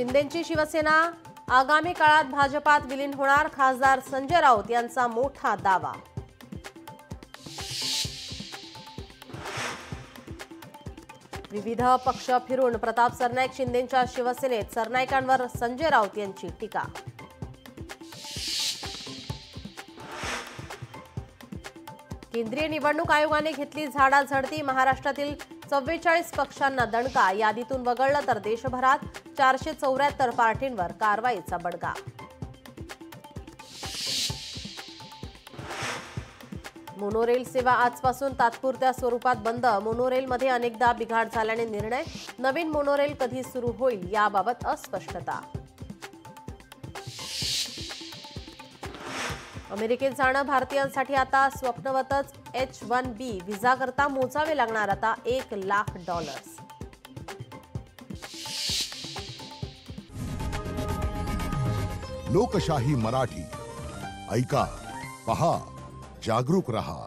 शिंदेंची शिवसेना आगामी काळात भाजपात विलीन होणार, खासदार संजय राऊत यांचा मोठा दावा। विविध पक्ष फिरून प्रताप सरनाईक शिंदेंच्या शिवसेनेत, सरनाईकांवर संजय राऊत यांची टीका। केंद्रीय निवडणूक आयोगाने घेतली झाडाझडती, महाराष्ट्रातील 44 पक्षांना दणका, यादीतून वगळलं तर देशभरात 474 पार्टींवर कारवाईचा बडगा। मोनोरेल सेवा आजपासून तात्पुरत्या स्वरूपात बंद, मोनोरेलमध्ये अनेकदा बिघाड झाल्याने निर्णय, नवीन मोनोरेल कधी सुरू होईल याबाबत अस्पष्टता। अमेरिकेत जाणं भारतीयांसाठी आता स्वप्नवतच, H-1B व्हिसा करता मोजावे लागणार आता $1,00,000। लोकशाही मराठी, ऐका, पहा, जागरूक रहा।